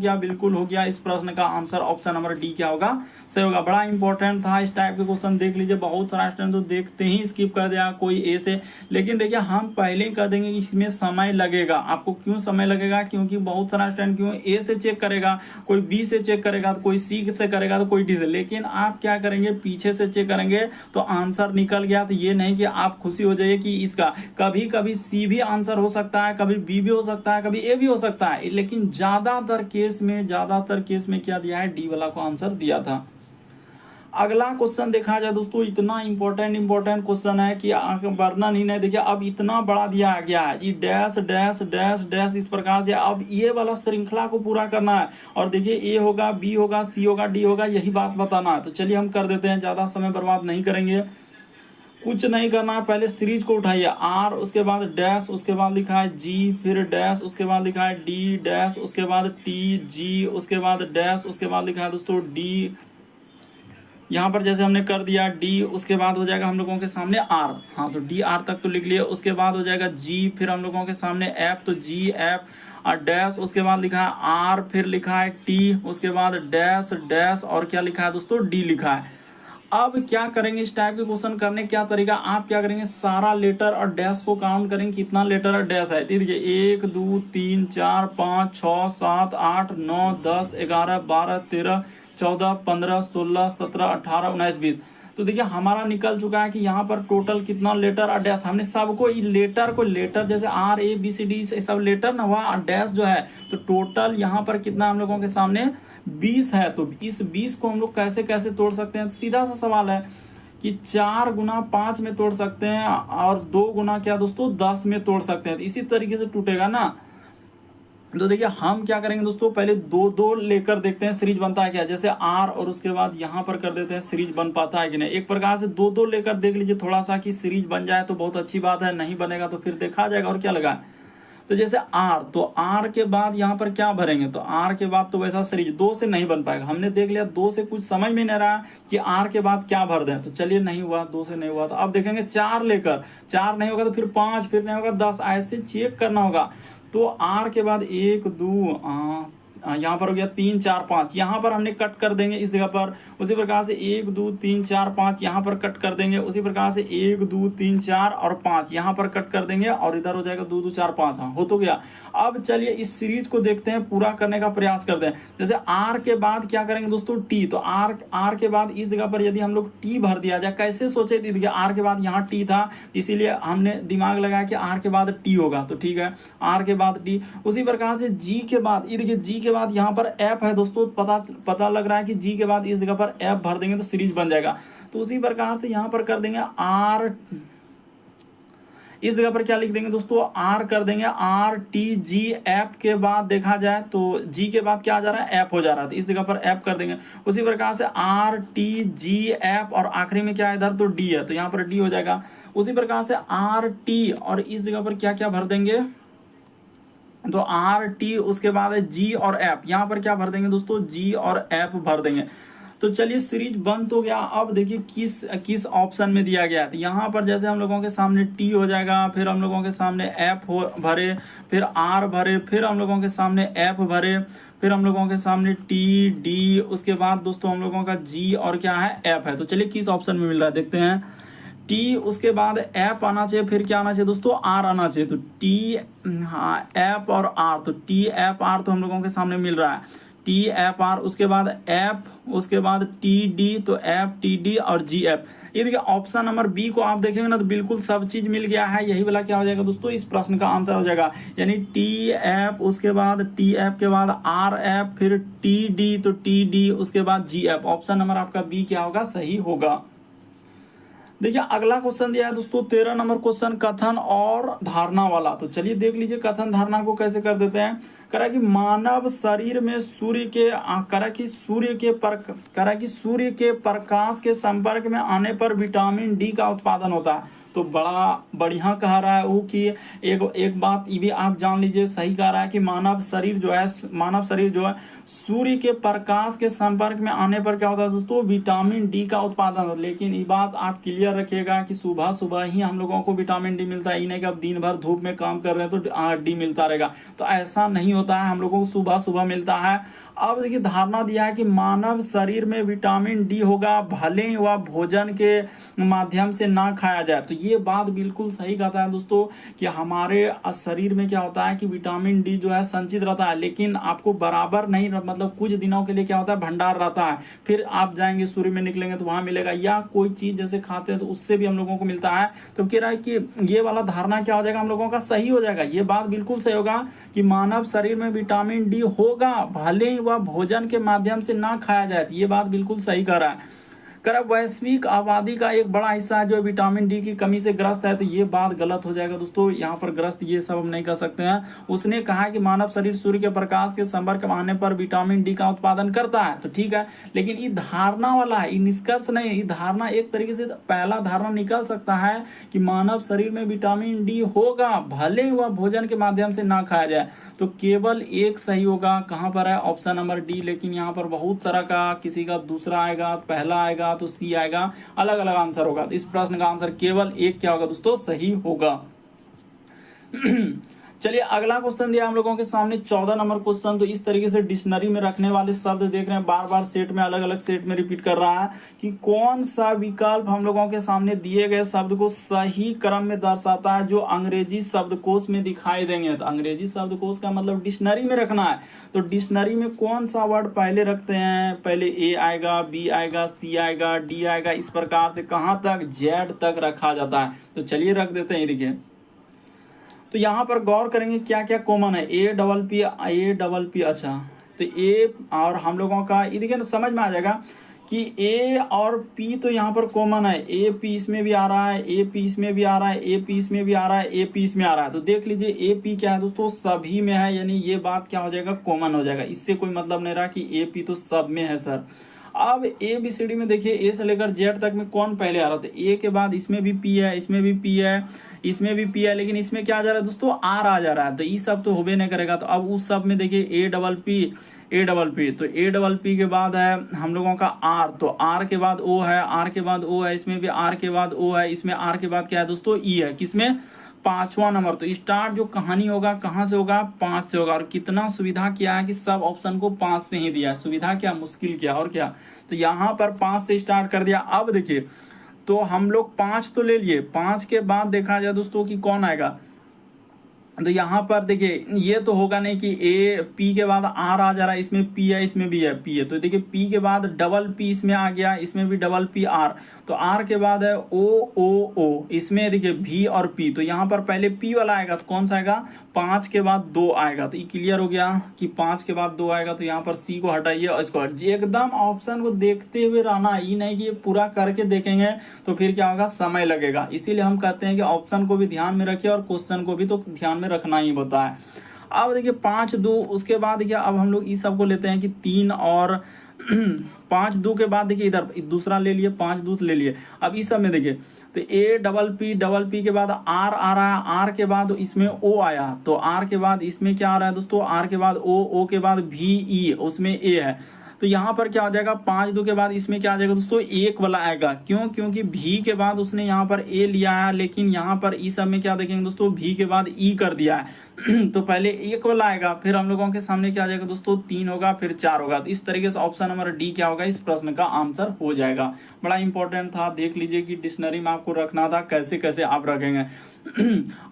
गया। इस प्रश्न का आंसर ऑप्शन नंबर डी क्या होगा, सही होगा। बड़ा इंपॉर्टेंट था, इस टाइप के क्वेश्चन देख लीजिए। बहुत सारा स्टूडेंट तो देखते ही स्किप कर दिया कोई ए से, लेकिन देखिए हम पहले ही कह देंगे कि इसमें समय लगेगा। आपको क्यों समय लगेगा, क्योंकि बहुत सारा स्टूडेंट क्यों ए से चेक करेगा, कोई बी से चेक करेगा, तो कोई सी से करेगा, तो कोई डी से। लेकिन आप क्या करेंगे पीछे से चेक करेंगे तो आंसर निकल गया। तो ये नहीं कि आप खुशी हो जाइए कि इसका कभी कभी सी भी आंसर हो सकता है, कभी बी भी हो सकता है, कभी ए भी हो सकता है, लेकिन ज्यादातर केस में क्या दिया है डी वाला को आंसर दिया था। अगला क्वेश्चन देखा जाए दोस्तों, इतना इंपॉर्टेंट क्वेश्चन है कि वर्णन ही नहीं। देखिए अब इतना बड़ा दिया गया है, ये डैश डैश डैश डैश इस प्रकार दिया। अब ये वाला श्रृंखला को पूरा करना है, और देखिए ए होगा, बी होगा, सी होगा, डी होगा, यही बात बताना है। तो चलिए हम कर देते हैं, ज्यादा समय बर्बाद नहीं करेंगे। कुछ नहीं करना है, पहले सीरीज को उठाइए आर, उसके बाद डैश, उसके बाद लिखा है जी, फिर डैश, उसके बाद लिखा है डी डैश, उसके बाद टी जी, उसके बाद डैश, उसके बाद लिखा है दोस्तों डी यहाँ पर जैसे हमने कर दिया डी, उसके बाद हो जाएगा हम लोगों के सामने आर। हाँ तो डी आर तक तो लिख लिया। उसके बाद हो जाएगा जी, फिर हम लोगों के सामने एफ, तो जी एफ और डैश, उसके बाद लिखा है आर, फिर लिखा है टी, उसके बाद डैश डैश और क्या लिखा है दोस्तों, डी लिखा है। अब क्या करेंगे इस टाइप के क्वेश्चन करने क्या तरीका, आप क्या करेंगे सारा लेटर और डैश को काउंट करेंगे कितना लेटर और डैश है। देखिए 1 2 3 4 5 6 7 8 9 10 11 12 13 14 15 16 17 18 19 20। तो देखिए हमारा निकल चुका है कि यहाँ पर टोटल कितना लेटर और डैश, हमने सबको लेटर को लेटर जैसे R A B C D सब लेटर ना हुआ, और डैश जो है तो टोटल यहाँ पर कितना हम लोगों के सामने 20 है। तो इस 20 को हम लोग कैसे कैसे तोड़ सकते हैं, सीधा सा सवाल है कि 4 गुना 5 में तोड़ सकते हैं और 2 गुना क्या दोस्तों 10 में तोड़ सकते हैं। तो इसी तरीके से टूटेगा ना। तो देखिए हम क्या करेंगे दोस्तों, पहले दो दो लेकर देखते हैं सीरीज बनता है क्या, जैसे आर और उसके बाद यहाँ पर कर देते हैं सीरीज बन पाता है कि नहीं। एक प्रकार से दो दो लेकर देख लीजिए थोड़ा सा कि सीरीज बन जाए तो बहुत अच्छी बात है, नहीं बनेगा तो फिर देखा जाएगा और क्या लगा। तो जैसे आर, तो आर के बाद यहाँ पर क्या भरेंगे, तो आर के बाद तो वैसा सीरीज 2 से नहीं बन पाएगा। हमने देख लिया 2 से कुछ समझ में नहीं रहा कि आर के बाद क्या भर दें, तो चलिए नहीं हुआ 2 से नहीं हुआ तो अब देखेंगे 4 लेकर, 4 नहीं होगा तो फिर 5, फिर नहीं होगा 10, ऐसे चेक करना होगा। तो आर के बाद 1 2 यहाँ पर हो गया 3 4 5, यहाँ पर हमने कट कर देंगे इस जगह पर। उसी प्रकार से 1 2 3 4 5 यहाँ पर कट कर देंगे। उसी प्रकार से 1 2 3 4 और 5 यहाँ पर कट कर देंगे और इधर हो जाएगा 2 2 4 5। हाँ हो तो गया। अब चलिए इस सीरीज को देखते हैं, पूरा करने का प्रयास करते हैं। जैसे आर के बाद क्या करेंगे दोस्तों टी, तो आर के बाद इस जगह पर यदि हम लोग टी भर दिया जाए, कैसे सोचे देखिए आर के बाद यहाँ टी था इसीलिए हमने दिमाग लगाया कि आर के बाद टी होगा, तो ठीक है आर के बाद टी। उसी प्रकार से जी के बाद, ये देखिए जी के बाद यहाँ पर एफ है दोस्तों, पता लग रहा है कि जी के बाद इस जगह पर एफ भर देंगे तो सीरीज बन जाएगा। तो उसी प्रकार से यहाँ पर कर देंगे आर, इस जगह पर क्या लिख देंगे दोस्तों आर कर देंगे आर टी जी। एफ के बाद देखा जाए तो जी के बाद क्या आ जा रहा है एफ हो जा रहा है, तो इस जगह पर एफ कर देंगे। उसी प्रकार से आर टी जी एफ और आखिरी में क्या है इधर तो डी है, तो यहाँ पर डी हो जाएगा। उसी प्रकार से आर टी और इस जगह पर क्या क्या भर देंगे, तो आर टी उसके बाद है जी और एफ, यहाँ पर क्या भर देंगे दोस्तों जी और एफ भर देंगे। तो चलिए सीरीज बन तो गया। अब देखिए किस ऑप्शन में दिया गया है, तो यहाँ पर जैसे हम लोगों के सामने टी हो जाएगा, फिर हम लोगों के सामने एफ भरे, फिर आर भरे, फिर हम लोगों के सामने एफ भरे, फिर हम लोगों के सामने टी डी, उसके बाद दोस्तों हम लोगों का जी और क्या है एफ है। तो चलिए किस ऑप्शन में मिल रहा है देखते हैं। टी उसके बाद एफ आना चाहिए, फिर क्या आना चाहिए दोस्तों आर आना चाहिए। तो टी हाँ एफ और आर, तो टी एफ आर तो हम लोगों के सामने मिल रहा है टी एफ आर, उसके बाद एफ, उसके बाद टी डी, तो एफ टी डी और जी एफ। ये देखिए ऑप्शन नंबर बी को आप देखेंगे ना तो बिल्कुल सब चीज मिल गया है, यही वाला क्या हो जाएगा दोस्तों इस प्रश्न का आंसर हो जाएगा। यानी टी एफ उसके बाद टी एफ के बाद आर एफ, फिर टी डी, तो टी डी उसके बाद जी एफ। ऑप्शन नंबर आपका बी क्या होगा सही होगा। देखिए अगला क्वेश्चन दिया है दोस्तों 13 नंबर क्वेश्चन कथन और धारणा वाला। तो चलिए देख लीजिए कथन धारणा को कैसे कर देते हैं। करा कि मानव शरीर में सूर्य के प्रकाश के संपर्क में आने पर विटामिन डी का उत्पादन होता है। तो बड़ा बढ़िया कह रहा है वो कि एक बात ये भी आप जान लीजिए, सही कह रहा है कि मानव शरीर जो है सूर्य के प्रकाश के संपर्क में आने पर क्या होता है दोस्तों विटामिन डी का उत्पादन होता है। लेकिन ये बात आप क्लियर रखिएगा कि सुबह सुबह ही हम लोगों को विटामिन डी मिलता है, ये नहीं कि आप दिन भर धूप में काम कर रहे हैं तो डी मिलता रहेगा, तो ऐसा नहीं होता है, हम लोगों को सुबह सुबह मिलता है। अब देखिए धारणा दिया है कि मानव शरीर में विटामिन डी होगा भले ही वह भोजन के माध्यम से ना खाया जाए। तो ये बात बिल्कुल सही कहता है दोस्तों कि हमारे शरीर में क्या होता है कि विटामिन डी जो है संचित रहता है, लेकिन आपको बराबर नहीं, मतलब कुछ दिनों के लिए क्या होता है भंडार रहता है, फिर आप जाएंगे सूर्य में निकलेंगे तो वहां मिलेगा, या कोई चीज जैसे खाते हैं तो उससे भी हम लोगों को मिलता है। तो कह रहा है कि ये वाला धारणा क्या हो जाएगा हम लोगों का सही हो जाएगा। ये बात बिल्कुल सही होगा कि मानव शरीर में विटामिन डी होगा भले ही वह भोजन के माध्यम से ना खाया जाए। ये बात बिल्कुल सही कह रहा है। वैश्विक आबादी का एक बड़ा हिस्सा है जो विटामिन डी की कमी से ग्रस्त है, तो ये बात गलत हो जाएगा दोस्तों। यहाँ पर ग्रस्त ये सब हम नहीं कर सकते हैं। उसने कहा कि मानव शरीर सूर्य के प्रकाश के संपर्क में आने पर विटामिन डी का उत्पादन करता है, तो ठीक है, लेकिन ये धारणा वाला है, ये निष्कर्ष नहीं है। ये धारणा एक तरीके से पहला धारणा निकल सकता है कि मानव शरीर में विटामिन डी होगा भले ही वह भोजन के माध्यम से ना खाया जाए। तो केवल एक सही होगा, कहाँ पर है ऑप्शन नंबर डी। लेकिन यहाँ पर बहुत सारा का, किसी का दूसरा आएगा, पहला आएगा, आएगा तो सी आएगा, अलग अलग आंसर होगा। तो इस प्रश्न का आंसर केवल एक क्या होगा दोस्तों, सही होगा। चलिए अगला क्वेश्चन दिया हम लोगों के सामने 14 नंबर क्वेश्चन। तो इस तरीके से डिक्शनरी में रखने वाले शब्द देख रहे हैं, बार बार सेट में, अलग अलग सेट में रिपीट कर रहा है कि कौन सा विकल्प हम लोगों के सामने दिए गए शब्द को सही क्रम में दर्शाता है जो अंग्रेजी शब्दकोश में दिखाई देंगे। तो अंग्रेजी शब्दकोश का मतलब डिक्शनरी में रखना है। तो डिक्शनरी में कौन सा वर्ड पहले रखते हैं, पहले ए आएगा, बी आएगा, सी आएगा, डी आएगा, इस प्रकार से कहां तक, जेड तक रखा जाता है। तो चलिए रख देते हैं। देखिए तो यहाँ पर गौर करेंगे क्या क्या कॉमन है, ए डबल पी। अच्छा तो ए और हम लोगों का ये देखिए समझ में आ जाएगा कि ए और पी तो यहाँ पर कॉमन है। ए पी इसमें भी आ रहा है, ए पी इसमें भी आ रहा है, ए पी इसमें भी आ रहा है, ए पी इसमें आ रहा है। तो देख लीजिए ए पी क्या है दोस्तों, सभी में है, यानी ये बात क्या हो जाएगा, कॉमन हो जाएगा। इससे कोई मतलब नहीं रहा कि ए पी तो सब में है सर। अब ए बी सी डी में देखिए ए से लेकर जेड तक में कौन पहले आ रहा था, ए के बाद इसमें भी पी है, इसमें भी पी है, इसमें भी पी है, लेकिन इसमें क्या आ जा रहा है दोस्तों, आर आ जा रहा है। तो ये सब तो होबे नहीं करेगा। तो अब उस सब में देखिए ए डबल पी, तो ए डबल पी के बाद है हम लोगों का आर, तो आर के बाद ओ है, आर के बाद ओ है, इसमें भी आर के बाद ओ है, इसमें आर के बाद क्या है दोस्तों, ई है। किसमें, 5वां नंबर। तो स्टार्ट जो कहानी होगा कहां से होगा, 5 से होगा। और कितना सुविधा किया है कि सब ऑप्शन को 5 से ही दिया है। सुविधा क्या, मुश्किल क्या, और क्या। तो यहाँ पर 5 से स्टार्ट कर दिया। अब देखिए तो हम लोग 5 तो ले लिए, 5 के बाद देखा जाए दोस्तों कि कौन आएगा। तो यहाँ पर देखिए ये तो होगा नहीं कि ए पी के बाद आर आ जा रहा है, इसमें पी है, इसमें भी है पी है। तो देखिए पी के बाद डबल पी इसमें आ गया, इसमें भी डबल पी आर। तो आर के बाद है ओ ओ ओ, इसमें देखिए भी और पी। तो यहाँ पर पहले पी वाला आएगा तो कौन सा आएगा, 5 के बाद 2 आएगा। तो ये क्लियर हो गया कि 5 के बाद 2 आएगा। तो यहाँ पर सी को हटाइए और इसको एकदम ऑप्शन को देखते हुए रहना, ये नहीं कि ये पूरा करके देखेंगे तो फिर क्या होगा, समय लगेगा। इसीलिए हम कहते हैं कि ऑप्शन को भी ध्यान में रखिए और क्वेश्चन को भी तो ध्यान में रखना ही होता है। अब देखिए 5 2, उसके बाद देखिए अब हम लोग इस सब को लेते हैं कि 3 और 5 2 के बाद देखिए इधर दूसरा ले लिए, 5 2 ले लिए। अब इस सब में देखिए तो ए डबल पी के बाद आर आ रहा है, आर के बाद इसमें ओ आया, तो आर के बाद इसमें क्या आ रहा है दोस्तों, आर के बाद ओ के बाद भी ई, उसमें ए है। तो यहाँ पर क्या हो जाएगा, 5 2 के बाद इसमें क्या आ जाएगा दोस्तों, एक वाला आएगा। क्यों, क्योंकि भी के बाद उसने यहाँ पर ए लिया है, लेकिन यहाँ पर ई सब में क्या देखेंगे दोस्तों, भी के बाद ई कर दिया है। तो पहले एक वाला आएगा, फिर हम लोगों के सामने क्या आ जाएगा दोस्तों, 3 होगा, फिर 4 होगा। तो इस तरीके से ऑप्शन नंबर डी क्या होगा, इस प्रश्न का आंसर हो जाएगा। बड़ा इंपॉर्टेंट था, देख लीजिए कि डिक्शनरी में आपको रखना था, कैसे कैसे आप रखेंगे।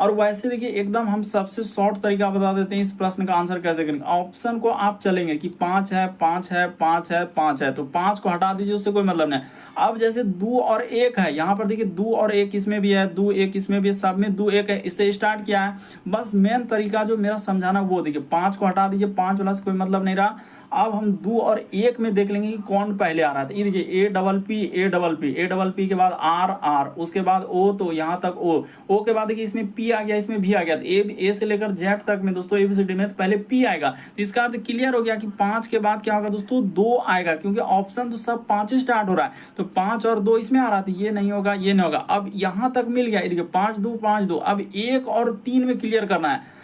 और वैसे देखिए एकदम हम सबसे शॉर्ट तरीका बता देते हैं इस प्रश्न का आंसर कैसे करेंगे। ऑप्शन को आप चलेंगे कि 5 है, 5 है, 5 है, 5 है, तो 5 को हटा दीजिए, उससे कोई मतलब नहीं। अब जैसे 2 और 1 है, यहाँ पर देखिए 2 और 1 इसमें भी है, 2 1 इसमें भी है, सब में 2 1 है, इससे स्टार्ट किया है। बस मेन तरीका जो मेरा समझाना वो देखिए, 5 को हटा दीजिए, 5 वाला से कोई मतलब नहीं रहा। अब हम 2 और 1 में देख लेंगे कि कौन पहले आ रहा था। ये देखिए ए डबल पी के बाद आर, उसके बाद ओ, तो यहाँ तक ओ के बाद देखिए इसमें पी आ गया, इसमें भी आ गया। तो ए से लेकर जेड तक में दोस्तों एबीसीडी में पहले पी आएगा। तो इसका अर्थ क्लियर हो गया कि 5 के बाद क्या होगा दोस्तों, 2 आएगा, क्योंकि ऑप्शन तो सब 5 स्टार्ट हो रहा है। तो 5 और 2 इसमें आ रहा था, ये नहीं होगा, ये नहीं होगा। अब यहाँ तक मिल गया, देखिए 5 2। अब 1 और 3 में क्लियर करना है।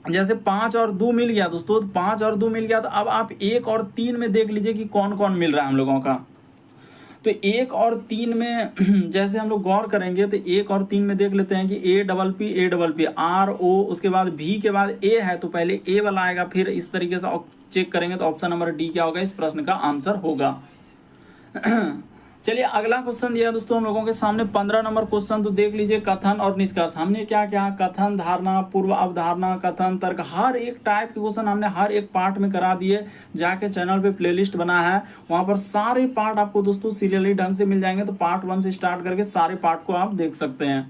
जैसे 5 और 2 मिल गया दोस्तों, 5 और 2 मिल गया। तो अब आप 1 और 3 में देख लीजिए कि कौन कौन मिल रहा है हम लोगों का। तो 1 और 3 में जैसे हम लोग गौर करेंगे तो 1 और 3 में देख लेते हैं कि A double P R O, उसके बाद भी के बाद ए है, तो पहले ए वाला आएगा, फिर इस तरीके से चेक करेंगे तो ऑप्शन नंबर डी क्या होगा, इस प्रश्न का आंसर होगा। चलिए अगला क्वेश्चन दिया दोस्तों हम लोगों के सामने 15 नंबर क्वेश्चन। तो देख लीजिए कथन और निष्कर्ष। हमने क्या क्या कथन, धारणा, पूर्व अवधारणा, कथन, तर्क, हर एक टाइप के क्वेश्चन हमने हर एक पार्ट में करा दिए। जाके चैनल पे प्लेलिस्ट बना है, वहां पर सारे पार्ट आपको दोस्तों सीरियली ढंग से मिल जाएंगे। तो पार्ट 1 से स्टार्ट करके सारे पार्ट को आप देख सकते हैं।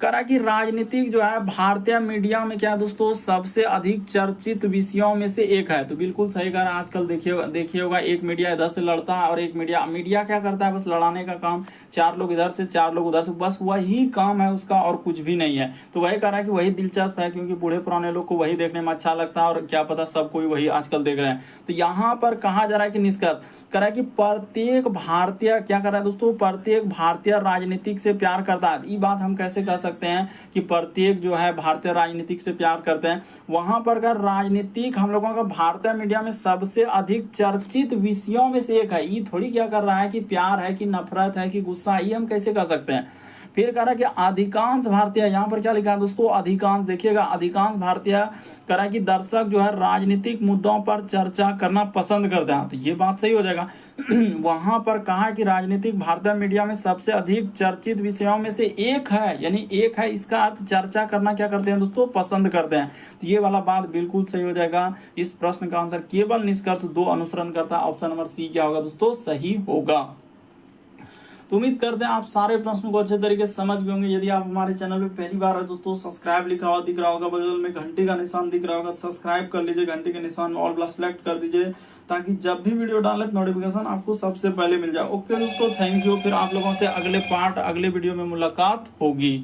करा कि राजनीतिक जो है भारतीय मीडिया में क्या दोस्तों सबसे अधिक चर्चित विषयों में से एक है। तो बिल्कुल सही कहा। आजकल देखिए होगा, एक मीडिया इधर से लड़ता है और एक मीडिया क्या करता है, बस लड़ाने का काम। 4 लोग इधर से 4 लोग उधर से, बस वही काम है उसका और कुछ भी नहीं है। तो वही कह रहा है कि वही दिलचस्प है, क्योंकि बूढ़े पुराने लोग को वही देखने में अच्छा लगता है और क्या पता सब कोई वही आजकल देख रहे हैं। तो यहाँ पर कहा जा रहा है कि निष्कर्ष कह रहा है कि प्रत्येक भारतीय क्या कर रहा है दोस्तों, प्रत्येक भारतीय राजनीतिक से प्यार करता है। ये बात हम कैसे कह सकते सकते हैं कि प्रत्येक जो है भारतीय राजनीतिक से प्यार करते हैं। वहां पर अगर राजनीतिक हम लोगों का भारतीय मीडिया में सबसे अधिक चर्चित विषयों में से एक है, ये थोड़ी क्या कर रहा है कि प्यार है कि नफरत है कि गुस्सा, ये हम कैसे कर सकते हैं। फिर कह रहा है कि अधिकांश भारतीय, यहाँ पर क्या लिखा है दोस्तों, अधिकांश, देखिएगा अधिकांश भारतीय कह रहा है कि दर्शक जो है राजनीतिक मुद्दों पर चर्चा करना पसंद करते हैं, तो ये बात सही हो जाएगा। वहां पर कहा है कि राजनीतिक भारतीय मीडिया में सबसे अधिक चर्चित विषयों में से एक है, यानी एक है, इसका अर्थ चर्चा करना क्या करते हैं दोस्तों, पसंद करते हैं। तो ये वाला बात बिल्कुल सही हो जाएगा। इस प्रश्न का आंसर केवल निष्कर्ष 2 अनुसरण करता है, ऑप्शन नंबर सी क्या होगा दोस्तों, सही होगा। तो उम्मीद करते हैं आप सारे प्रश्नों को अच्छे तरीके से समझ गए होंगे। यदि आप हमारे चैनल पे पहली बार है दोस्तों, सब्सक्राइब लिखा हुआ दिख रहा होगा, बगल में घंटी का निशान दिख रहा होगा, सब्सक्राइब कर लीजिए, घंटी के निशान में ऑल प्लस सेलेक्ट कर दीजिए, ताकि जब भी वीडियो डाले नोटिफिकेशन आपको सबसे पहले मिल जाए। ओके दोस्तों, थैंक यू। फिर आप लोगों से अगले वीडियो में मुलाकात होगी।